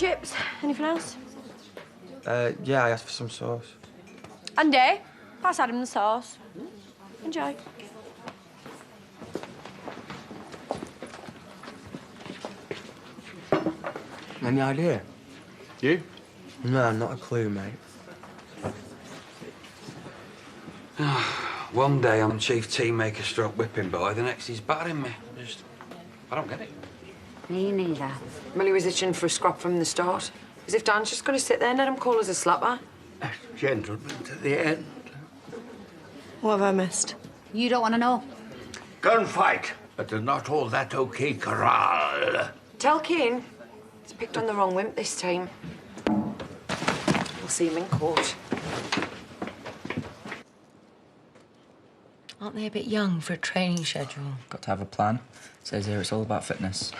chips. Anything else? Yeah, I asked for some sauce. Andy, pass Adam the sauce. Enjoy. Any idea? You? No, not a clue, mate. One day I'm chief team maker stroke whipping boy, the next he's battering me. I don't get it. Me neither. Millie was itching for a scrap from the start. As if Dan's just going to sit there and let him call us a slapper. A gentleman to the end. What have I missed? You don't want to know? Gunfight, but they're not all that okay, Corral. Tell Kane he's picked on the wrong wimp this time. We'll see him in court. Aren't they a bit young for a training schedule? Got to have a plan. Says here it's all about fitness.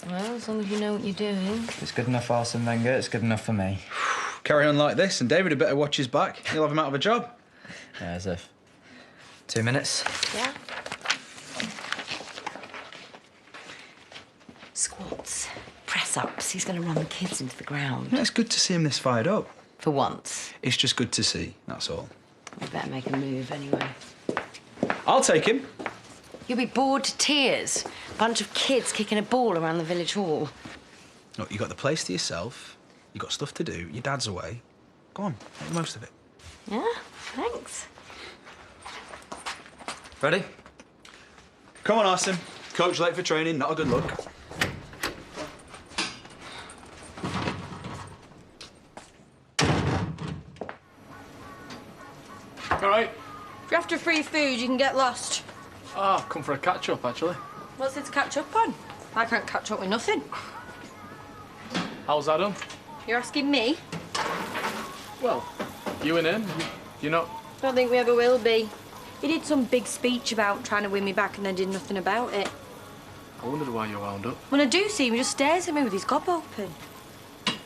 Well, as long as you know what you're doing. If it's good enough for Arsene Wenger, it's good enough for me. Carry on like this, and David had better watch his back. He'll have him out of a job. Yeah, as if. 2 minutes. Yeah? Squats, press-ups. He's going to run the kids into the ground. Yeah, it's good to see him this fired up. For once. It's just good to see, that's all. We better make a move anyway. I'll take him. You'll be bored to tears. Bunch of kids kicking a ball around the village hall. Look, you got the place to yourself. You got stuff to do. Your dad's away. Go on, make the most of it. Yeah, thanks. Ready? Come on, Arsene. Coach late for training, not a good look. All right. If you're after free food, you can get lost. Ah, come for a catch-up, actually. What's there to catch up on? I can't catch up with nothing. How's that done? You're asking me? Well, you and him, you're not... Don't think we ever will be. He did some big speech about trying to win me back and then did nothing about it. I wondered why you wound up. When I do see him, he just stares at me with his gob open.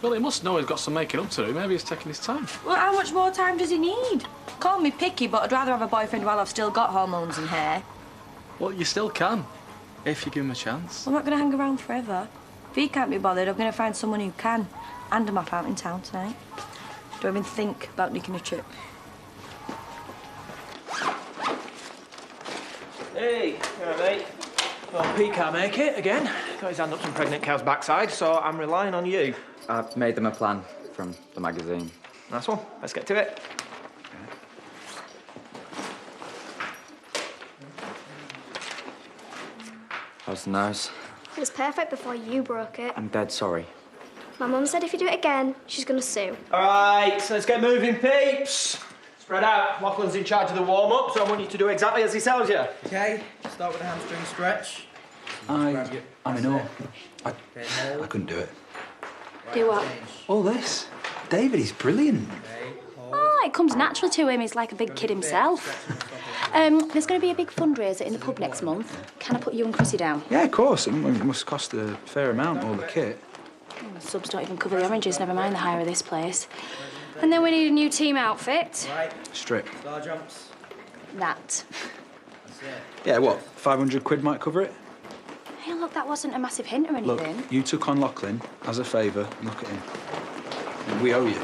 Well, he must know he's got some making up to do. Maybe he's taking his time. Well, how much more time does he need? Call me picky, but I'd rather have a boyfriend while I've still got hormones and hair. Well, you still can, if you give him a chance. I'm not going to hang around forever. If he can't be bothered, I'm going to find someone who can. And I'm off out in town tonight. Don't even think about nicking a trip. Hey, you all right, mate? Well, Pete can't make it again. Got his hand up some pregnant cow's backside, so I'm relying on you. I've made them a plan from the magazine. Nice one. Let's get to it. How's the nose? It was perfect before you broke it. I'm dead sorry. My mum said if you do it again, she's gonna sue. All right, so let's get moving, peeps. Spread out. Lachlan's in charge of the warm-up, so I want you to do exactly as he tells you. OK, start with the hamstring stretch. I'm in awe. I couldn't do it. Do what? All this? David, he's brilliant. Oh, it comes naturally to him. He's like a big kid himself. There's going to be a big fundraiser in the pub next month. Can I put you and Chrissy down? Yeah, of course. It must cost a fair amount, all the kit. The subs don't even cover the oranges, never mind the hire of this place. And then we need a new team outfit. Strip. Star jumps. That. Yeah, what, 500 quid might cover it? Hey, look, that wasn't a massive hint or anything. Look, you took on Lachlan as a favour. Look at him. We owe you.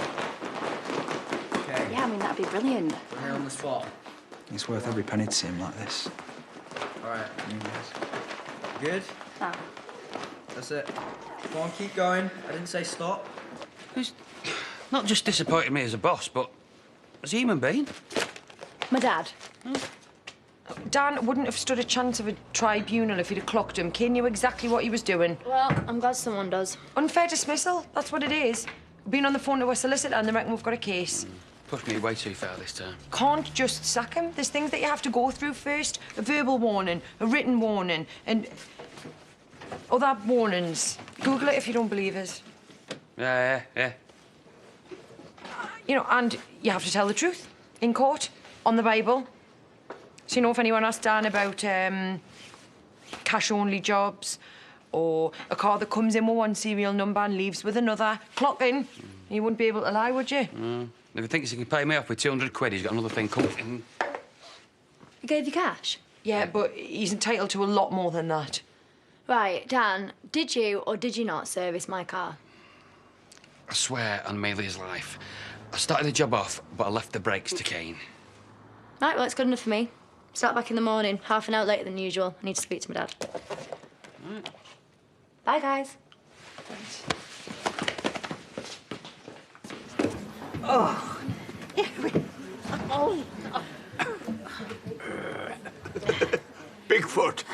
OK. Yeah, I mean, that'd be brilliant. We're here on the spot. It's worth every penny to see him like this. All right. Good? Oh. That's it. Go on, keep going. I didn't say stop. He's not just disappointed me as a boss, but as a human being. My dad. Dan wouldn't have stood a chance of a tribunal if he'd have clocked him. Kane knew exactly what he was doing. Well, I'm glad someone does. Unfair dismissal, that's what it is. Been on the phone to a solicitor and they reckon we've got a case. Pushed me way too far this time. Can't just sack him. There's things that you have to go through first. A verbal warning, a written warning, and other warnings. Google it if you don't believe us. Yeah. You know, and you have to tell the truth in court, on the Bible. So, you know, if anyone asks Dan about cash-only jobs or a car that comes in with one serial number and leaves with another, clock in, you wouldn't be able to lie, would you? If he thinks he can pay me off with 200 quid, he's got another thing coming. He gave you cash? Yeah, but he's entitled to a lot more than that. Right, Dan, did you or did you not service my car? I swear on Amelia's life. I started the job off, but I left the brakes to Kane. Right, well, it's good enough for me. Start back in the morning, half an hour later than usual. I need to speak to my dad. Right. Bye, guys. Oh. Oh. Bigfoot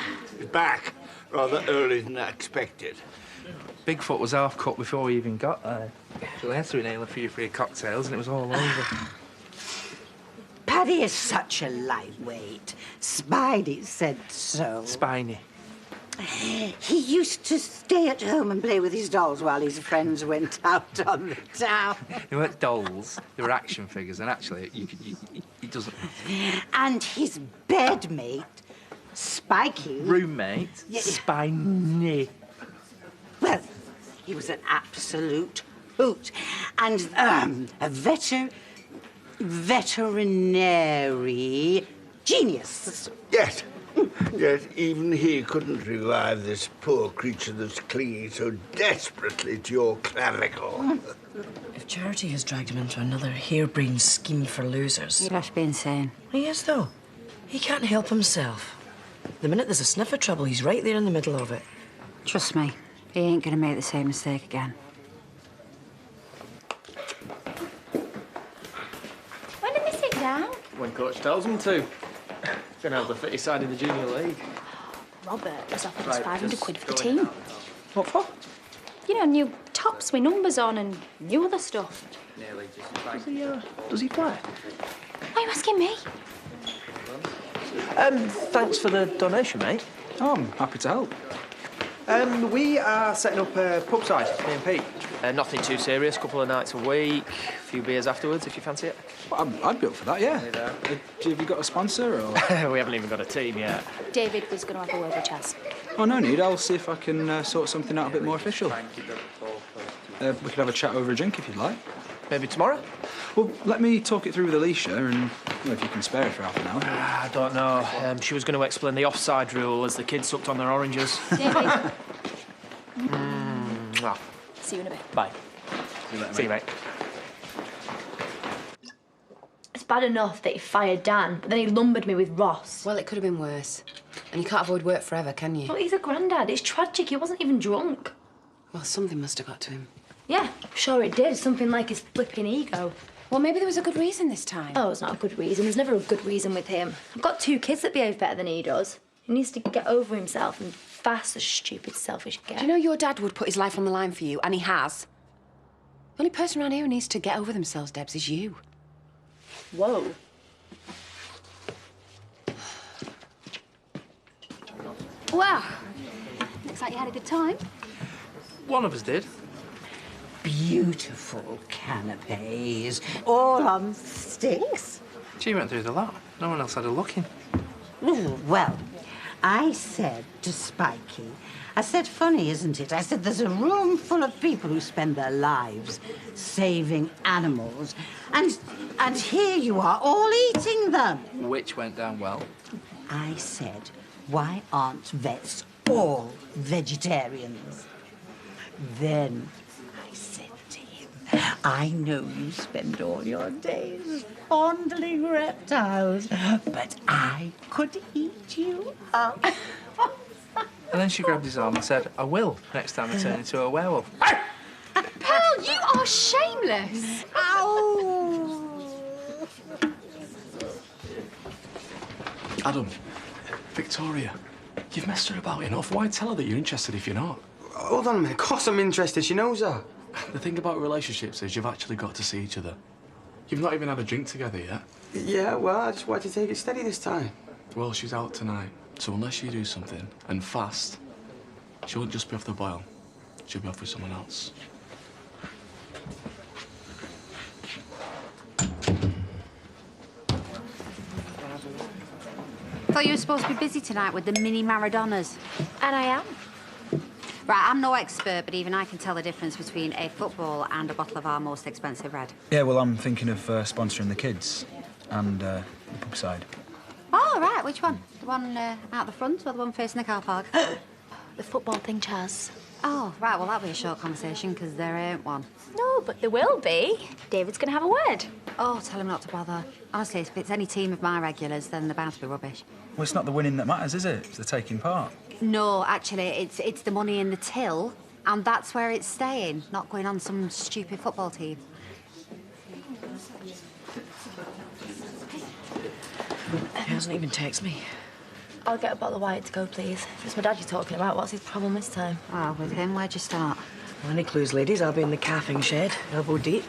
is back rather earlier than I expected. Bigfoot was half cut before we even got there. So they had to inhale a few free cocktails and it was all over. Paddy is such a lightweight. Spidey said so. Spiny. He used to stay at home and play with his dolls while his friends went out on the town. They weren't dolls, they were action figures, and actually, he doesn't... And his bedmate, Spiky... Roommate? Yeah. Spiny. Well, he was an absolute hoot. And, a veterinary genius. Yes. Yet even he couldn't revive this poor creature that's clinging so desperately to your clavicle. If Charity has dragged him into another harebrained scheme for losers... He must be insane. He is, though. He can't help himself. The minute there's a sniff of trouble, he's right there in the middle of it. Trust me, he ain't gonna make the same mistake again. When did they sit down? When coach tells them to. Been able to fit his side in the junior league. Robert was offered us Right, 500 just quid for the go in team. and out. What for? You know, new tops with numbers on and new other stuff. Does he play? Why are you asking me? Thanks for the donation, mate. Oh, I'm happy to help. We are setting up a pub side, me and Pete. Nothing too serious, couple of nights a week, a few beers afterwards if you fancy it. Well, I'd be up for that, yeah. Have you got a sponsor, or...? We haven't even got a team yet. David was going to have a word with Chaz. Oh, no need. I'll see if I can sort something out a bit more official. We could have a chat over a drink if you'd like. Maybe tomorrow? Well, let me talk it through with Alicia, and if you can spare it for half an hour. I don't know. She was going to explain the offside rule as the kids sucked on their oranges. David. Mwah. See you in a bit. Bye. See you, mate. It's bad enough that he fired Dan, but then he lumbered me with Ross. Well, it could have been worse. And you can't avoid work forever, can you? But he's a granddad. It's tragic. He wasn't even drunk. Well, something must have got to him. Yeah, sure it did. Something like his flipping ego. Well, maybe there was a good reason this time. Oh, it's not a good reason. There's never a good reason with him. I've got 2 kids that behave better than he does. He needs to get over himself and fast, the stupid, selfish git. Do you know your dad would put his life on the line for you, and he has? The only person around here who needs to get over themselves, Debs, is you. Whoa. Wow. Looks like you had a good time. One of us did. Beautiful canapes, all on sticks. She went through the lot. No one else had a look in. Ooh, well, I said to Spiky, I said, funny, isn't it? I said, there's a room full of people who spend their lives saving animals, and here you are, all eating them. Which went down well. I said, why aren't vets all vegetarians? Then I said to him, I know you spend all your days fondling reptiles, but I could eat you up. And then she grabbed his arm and said, I will, next time I turn into a werewolf. Pearl, you are shameless. Ow! Adam, Victoria, you've messed her about enough. Why tell her that you're interested if you're not? Hold on a minute. Of course I'm interested. She knows that. The thing about relationships is you've actually got to see each other. You've not even had a drink together yet. Yeah, well, I just wanted to take it steady this time. Well, she's out tonight, so unless you do something, and fast, she won't just be off the boil. She'll be off with someone else. Thought you were supposed to be busy tonight with the mini Maradonas. And I am. Right, I'm no expert, but even I can tell the difference between a football and a bottle of our most expensive red. Yeah, well, I'm thinking of sponsoring the kids and the pub side. Oh, right, which one? The one out the front or the one facing the car park? The football thing, Chaz. Oh, right, well, that'll be a short conversation, because there ain't one. No, but there will be. David's going to have a word. Oh, tell him not to bother. Honestly, if it's any team of my regulars, then they're bound to be rubbish. Well, it's not the winning that matters, is it? It's the taking part. No, actually, it's the money in the till, and that's where it's staying, not going on some stupid football team. He hasn't even texted me. I'll get a bottle of white to go, please. If it's my dad you're talking about, what's his problem this time? Oh, with him, where'd you start? Well, any clues, ladies? I'll be in the caffing shed, elbow deep.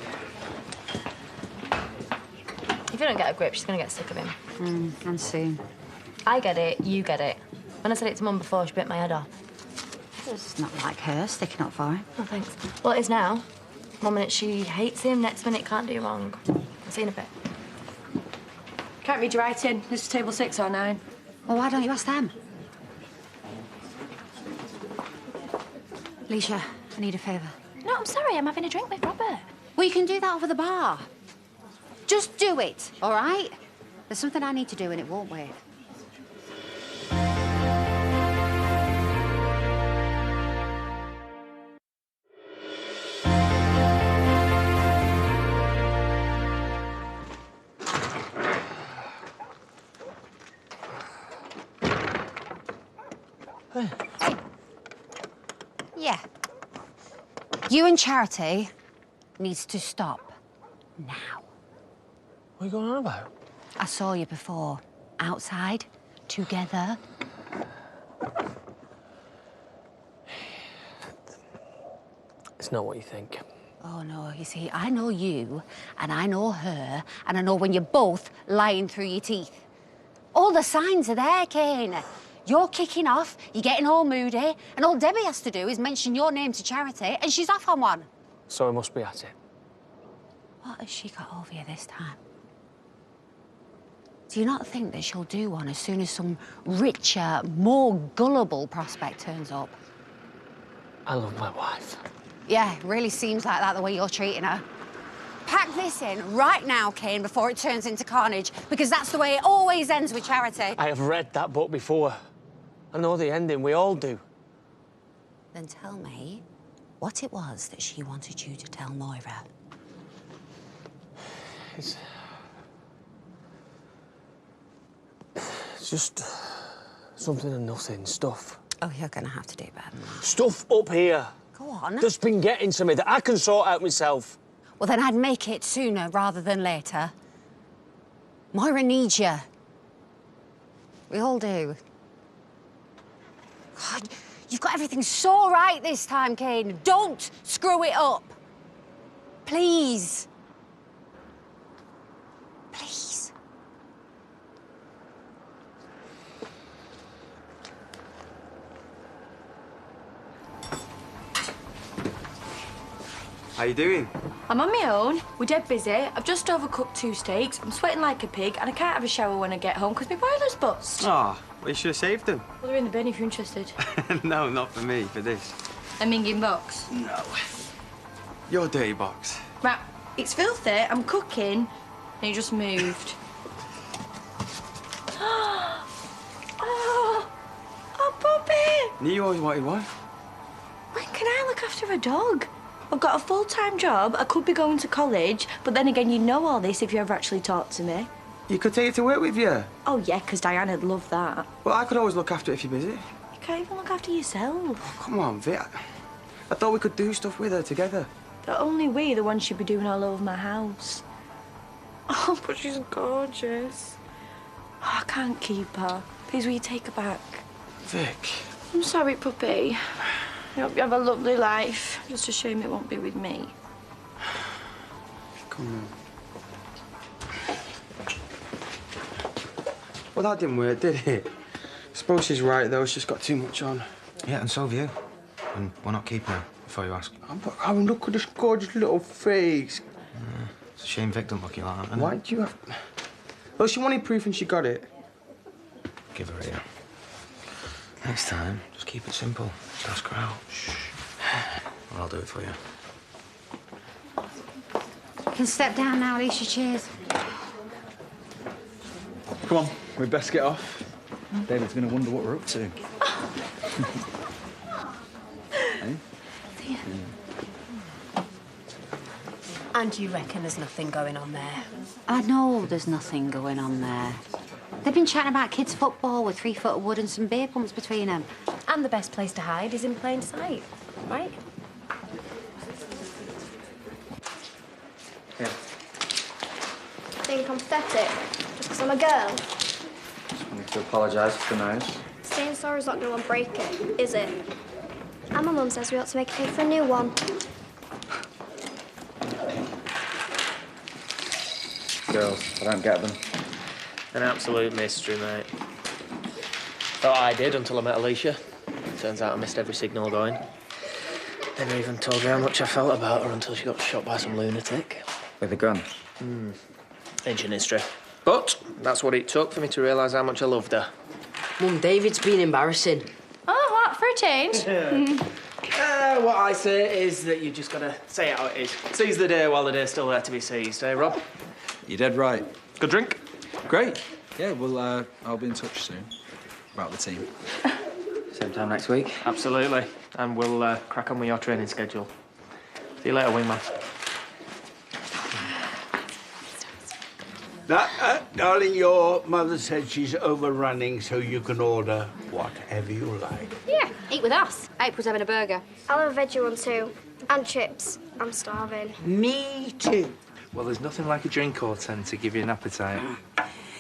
If you don't get a grip, she's going to get sick of him. And soon. I get it, you get it. When I said it to Mum before, she bit my head off. It's not like her sticking up for him. Oh, thanks. Well, it is now. One minute she hates him, next minute can't do wrong. I'll see you in a bit. Can't read your writing. This is table 6 or 9. Well, why don't you ask them? Alicia, I need a favour. No, I'm sorry. I'm having a drink with Robert. Well, you can do that over the bar. Just do it, all right? There's something I need to do and it won't wait. Yeah. You and Charity needs to stop now. What are you going on about? I saw you before, outside, together. It's not what you think. Oh, no, you see, I know you, and I know her, and I know when you're both lying through your teeth. All the signs are there, Kane. You're kicking off, you're getting all moody, and all Debbie has to do is mention your name to Charity, and she's off on one. So I must be at it. What has she got over you this time? Do you not think that she'll do one as soon as some richer, more gullible prospect turns up? I love my wife. Yeah, it really seems like that, the way you're treating her. Pack this in right now, Kane, before it turns into carnage, because that's the way it always ends with Charity. I have read that book before. I know the ending, we all do. Then tell me what it was that she wanted you to tell Moira. It's just something and nothing stuff. Oh, you're gonna have to do better than that. Stuff up here. Go on. That's been getting to me that I can sort out myself. Well, then I'd make it sooner rather than later. Moira needs you. We all do. God, you've got everything so right this time, Kane. Don't screw it up. Please. Please. How you doing? I'm on my own. We're dead busy. I've just overcooked 2 steaks. I'm sweating like a pig, and I can't have a shower when I get home because my boiler's bust. Oh, well, you should have saved them. Well, they're in the bin if you're interested. No, not for me, for this. A minging box. No. Your dirty box. Right, it's filthy. I'm cooking, and it just moved. Oh, Bobby! Knew you always wanted one. When can I look after a dog? I've got a full-time job. I could be going to college, but then again, you know all this if you ever actually talk to me. You could take it to work with you. Oh, yeah, because Diana'd love that. Well, I could always look after it if you're busy. You can't even look after yourself. Oh, come on, Vic. I thought we could do stuff with her together. The only we, the one she'd be doing all over my house. Oh, but she's gorgeous. Oh, I can't keep her. Please, will you take her back? Vic. I'm sorry, puppy. I hope you have a lovely life. Just a shame it won't be with me. Come on. Well, that didn't work, did it? I suppose she's right, though. She's got too much on. Yeah, and so have you. And we're not keeping her, before you ask. But Aaron, look at this gorgeous little face. It's a shame Vic don't look you like that, isn't Why it? do you have... Well, she wanted proof and she got it. Give her here. Next time, just keep it simple. Just ask her out. Shh. Well, I'll do it for you. You can step down now, Alicia. Cheers. Come on, we'd best get off. David's going to wonder what we're up to. Hey? And you reckon there's nothing going on there? I know there's nothing going on there. They've been chatting about kids' football with 3 foot of wood and some beer pumps between them. And the best place to hide is in plain sight, right? Yeah. Think I'm pathetic just because I'm a girl? Just wanted to apologise for the nose. Saying sorry's not going to break it, is it? And my mum says we ought to make a cake for a new one. Girls, I don't get them. An absolute mystery, mate. Thought I did until I met Alicia. Turns out I missed every signal going. Never even told her how much I felt about her until she got shot by some lunatic. With a gun? Ancient history. But that's what it took for me to realise how much I loved her. Mum, David's been embarrassing. Oh, what? For a change? What I say is that you just gotta say it how it is. Seize the day while the day's still there to be seized, eh, Rob? You're dead right. Good drink? Great. Yeah, well, I'll be in touch soon about the team. Same time next week? Absolutely. And we'll crack on with your training schedule. See you later, wingman. Darling, your mother said she's overrunning, so you can order whatever you like. Yeah, eat with us. April's having a burger. I'll have a veggie one too. And chips. I'm starving. Me too. Well, there's nothing like a drink or 10 to give you an appetite.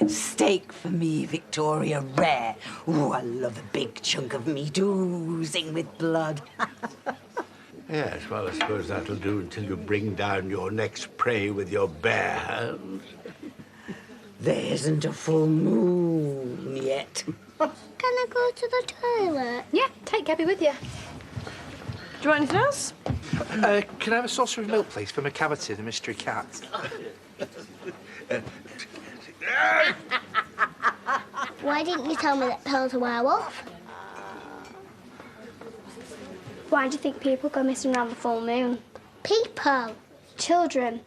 Steak for me, Victoria, rare. Ooh, I love a big chunk of meat oozing with blood. Yes, well, I suppose that'll do until you bring down your next prey with your bare hands. There isn't a full moon yet. Can I go to the toilet? Yeah, take Gabby with you. Do you want anything else? Can I have a saucer of milk, please, for McCavity, the mystery cat? Why didn't you tell me that Pearl's a werewolf? Why do you think people go missing around the full moon? People. Children.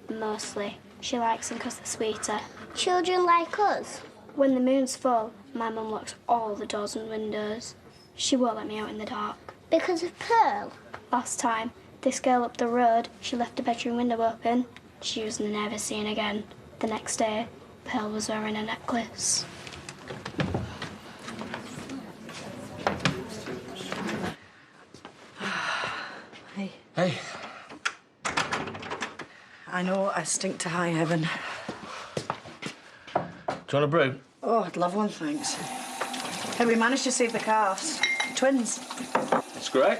Mostly. She likes them because they're sweeter. Children like us? When the moon's full, my mum locks all the doors and windows. She won't let me out in the dark. Because of Pearl? Last time, this girl up the road, she left her bedroom window open. She was never seen again. The next day, Pearl was wearing a necklace. Hey. Hey. I know I stink to high heaven. Do you want a brew? Oh, I'd love one, thanks. Hey, we managed to save the calves. Twins. That's great.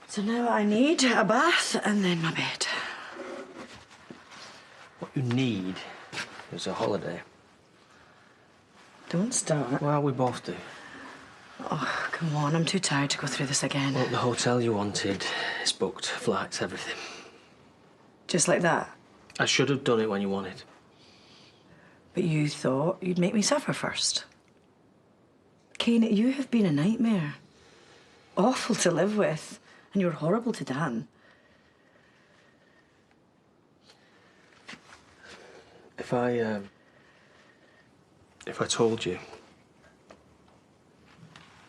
So now I need a bath and then my bed. What you need is a holiday. Don't start. Well, we both do. Oh, come on, I'm too tired to go through this again. Well, the hotel you wanted is booked, flights, everything. Just like that? I should have done it when you wanted. But you thought you'd make me suffer first. Kane, you have been a nightmare. Awful to live with. And you're horrible to Dan. If I told you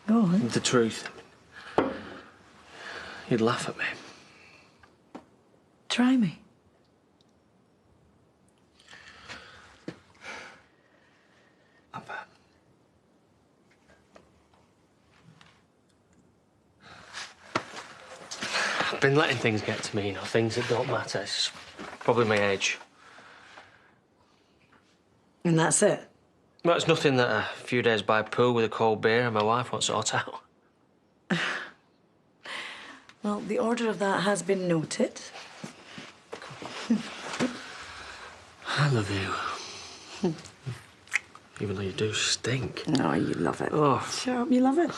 Go on. the truth, you'd laugh at me. Try me. I've been letting things get to me, things that don't matter. It's probably my age. And that's it? Well, it's nothing that a few days by a pool with a cold beer and my wife won't sort out. Well, the order of that has been noted. I love you. Even though you do stink. No, you love it. Oh. Shut up, you love it.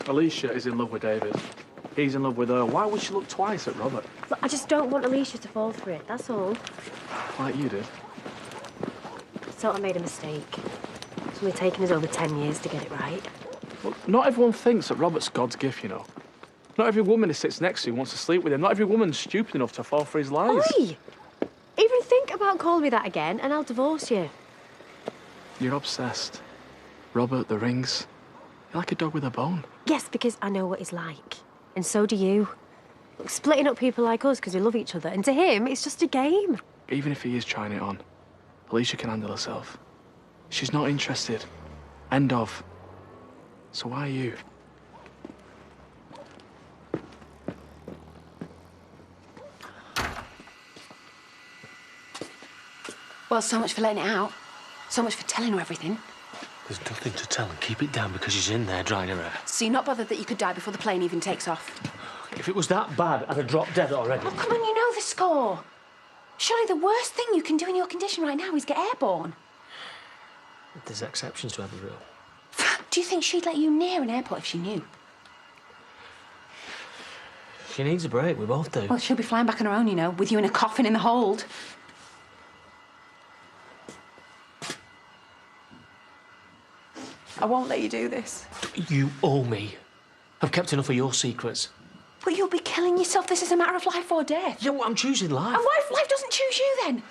Alicia is in love with David. He's in love with her. Why would she look twice at Robert? Look, I just don't want Alicia to fall for it, that's all. Like you did. I thought I made a mistake. It's only taken us over 10 years to get it right. Well, not everyone thinks that Robert's God's gift, you know. Not every woman he sits next to wants to sleep with him. Not every woman's stupid enough to fall for his lies. Oi! Even think about calling me that again and I'll divorce you. You're obsessed. Robert, the rings. You're like a dog with a bone. Yes, because I know what he's like. And so do you. Splitting up people like us because we love each other. And to him, it's just a game. Even if he is trying it on, Alicia can handle herself. She's not interested. End of. So why are you? Well, so much for letting it out. So much for telling her everything. There's nothing to tell, and keep it down because she's in there drying her hair. So you're not bothered that you could die before the plane even takes off? If it was that bad, I'd have dropped dead already. Oh, come on, you know the score. Surely the worst thing you can do in your condition right now is get airborne. There's exceptions to every rule. Do you think she'd let you near an airport if she knew? She needs a break, we both do. Well, she'll be flying back on her own, you know, with you in a coffin in the hold. I won't let you do this. You owe me. I've kept enough of your secrets. But you'll be killing yourself. This is a matter of life or death. Yeah, well, I'm choosing life. And what if life doesn't choose you, then?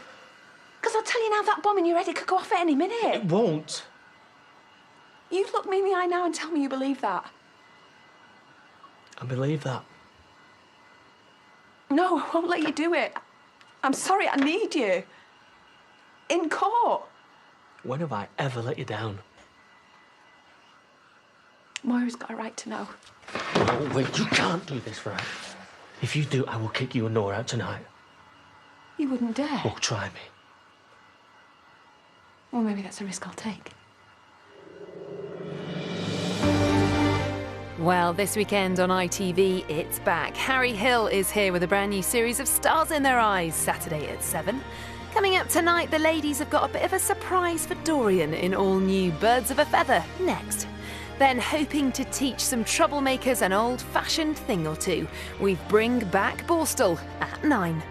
Because I'll tell you now, that bomb in your head, it could go off at any minute. It won't. You look me in the eye now and tell me you believe that. I believe that. No, I won't let you do it. I'm sorry, I need you. In court. When have I ever let you down? Moira's got a right to know. No, wait, you can't do this, right? If you do, I will kick you and Nora out tonight. You wouldn't dare. Oh, try me. Well, maybe that's a risk I'll take. Well, this weekend on ITV, it's back. Harry Hill is here with a brand new series of Stars in Their Eyes, Saturday at 7. Coming up tonight, the ladies have got a bit of a surprise for Dorian in all new Birds of a Feather next. Then, hoping to teach some troublemakers an old-fashioned thing or two, we bring back Borstal at 9.